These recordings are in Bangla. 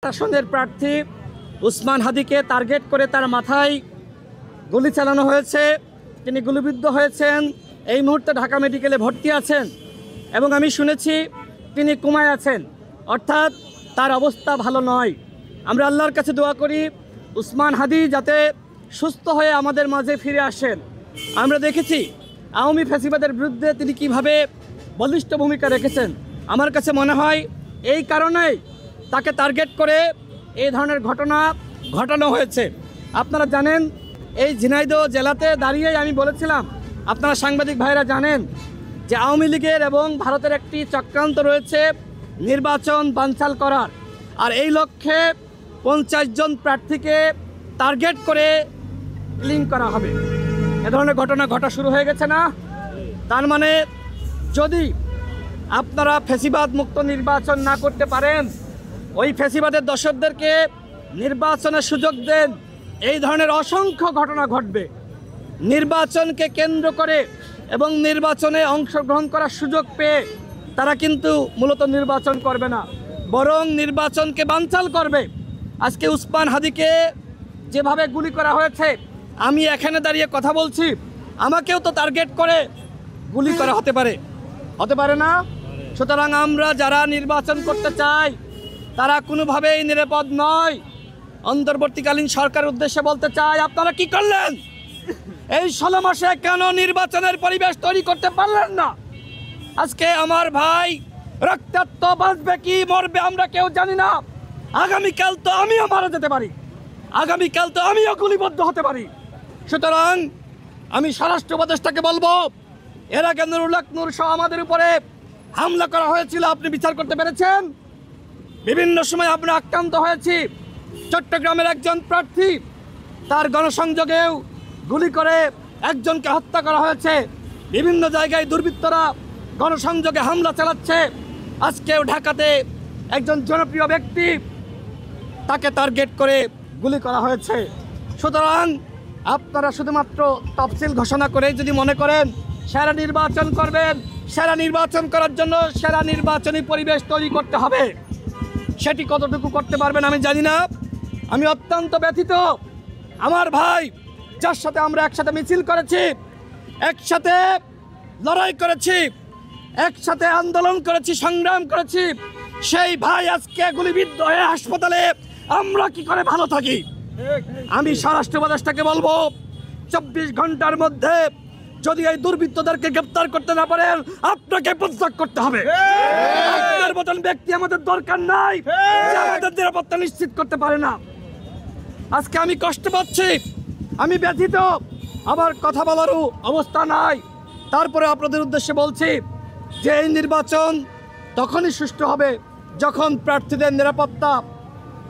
আসনের প্রার্থী উসমান হাদিকে টার্গেট করে তার মাথায় গুলি চালানো হয়েছে। তিনি গুলিবিদ্ধ হয়েছেন, এই মুহূর্তে ঢাকা মেডিকেলে ভর্তি আছেন এবং আমি শুনেছি তিনি কোমায় আছেন, অর্থাৎ তার অবস্থা ভালো নয়। আমরা আল্লাহর কাছে দোয়া করি উসমান হাদি যাতে সুস্থ হয়ে আমাদের মাঝে ফিরে আসেন। আমরা দেখেছি আওয়ামী ফ্যাসিবাদের বিরুদ্ধে তিনি কিভাবে বলিষ্ঠ ভূমিকা রেখেছেন। আমার কাছে মনে হয় এই কারণেই তাকে টার্গেট করে এই ধরনের ঘটনা ঘটানো হয়েছে। আপনারা জানেন এই ঝিনাইদহ জেলাতে দাঁড়িয়েই আমি বলেছিলাম, আপনারা সাংবাদিক ভাইরা জানেন যে আওয়ামী লীগের এবং ভারতের একটি চক্রান্ত রয়েছে নির্বাচন বানচাল করার, আর এই লক্ষ্যে 50 জন প্রার্থীকে টার্গেট করে কিলিং করা হবে। এ ধরনের ঘটনা ঘটা শুরু হয়ে গেছে না? তার মানে যদি আপনারা ফ্যাসিবাদ মুক্ত নির্বাচন না করতে পারেন, ওই ফ্যাসিবাদের দর্শকদেরকে নির্বাচনের সুযোগ দেন, এই ধরনের অসংখ্য ঘটনা ঘটবে। নির্বাচনকে কেন্দ্র করে এবং নির্বাচনে অংশগ্রহণ করার সুযোগ পেয়ে তারা কিন্তু মূলত নির্বাচন করবে না, বরং নির্বাচনকে বানচাল করবে। আজকে উসমান হাদিকে যেভাবে গুলি করা হয়েছে, আমি এখানে দাঁড়িয়ে কথা বলছি, আমাকেও তো টার্গেট করে গুলি করা হতে পারে না? সুতরাং আমরা যারা নির্বাচন করতে চাই তারা কোনোভাবেই নিরাপদ নয়। অন্তর্বর্তীকালীন সরকারের উদ্দেশ্যে বলতে চাই, আপনারা কি করলেন? এই 16 মাসে কেন নির্বাচনের পরিবেশ তৈরি করতে পারলেন না? আজকে আমার ভাই রক্তাক্ত বাঁচবে কি মরবে আমরা কেউ জানি না। আগামীকাল তো আমিও মারা যেতে পারি, আগামীকাল তো আমিও গুলিবদ্ধ হতে পারি। সুতরাং আমি স্বরাষ্ট্র উপদেষ্টাকে বলবো, এর আগে নুরুল হক নূর সহ আমাদের উপরে হামলা করা হয়েছিল, আপনি বিচার করতে পেরেছেন? বিভিন্ন সময় আমরা আক্রান্ত হয়েছি। চট্টগ্রামের একজন প্রার্থী, তার গণসংযোগেও গুলি করে একজনকে হত্যা করা হয়েছে। বিভিন্ন জায়গায় দুর্বৃত্তরা গণসংযোগে হামলা চালাচ্ছে। আজকেও ঢাকাতে একজন জনপ্রিয় ব্যক্তি, তাকে টার্গেট করে গুলি করা হয়েছে। সুতরাং আপনারা শুধুমাত্র তফসিল ঘোষণা করে যদি মনে করেন সেরা নির্বাচন করবেন, সেরা নির্বাচন করার জন্য সেরা নির্বাচনী পরিবেশ তৈরি করতে হবে, সেটি কতটুকু করতে পারবেন আমি জানি না। আমি অত্যন্ত ব্যথিত। আমার ভাই যার সাথে আমরা একসাথে মিছিল করেছি, একসাথে লড়াই করেছি, একসাথে আন্দোলন করেছি, সংগ্রাম করেছি, সেই ভাই আজকে গুলিবিদ্ধ হয়ে হাসপাতালে, আমরা কি করে ভালো থাকি? আমি স্বরাষ্ট্র উপদেষ্টাকে বলবো, 24 ঘন্টার মধ্যে যদি এই দুর্বৃত্তদেরকে গ্রেপ্তার করতে না পারেন, আপনাকে পদত্যাগ করতে হবে। আপনার মতন ব্যক্তি আমাদের দরকার নাই যে আমাদের নিরাপত্তা নিশ্চিত করতে পারে না। আজকে আমি কষ্ট পাচ্ছি, আমি ব্যথিত, আমার কথা বলারও অবস্থা নাই। তারপরে আপনাদের উদ্দেশ্যে বলছি যে এই নির্বাচন তখনই সুষ্ঠু হবে যখন প্রার্থীদের নিরাপত্তা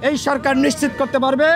এই সরকার নিশ্চিত করতে পারবে।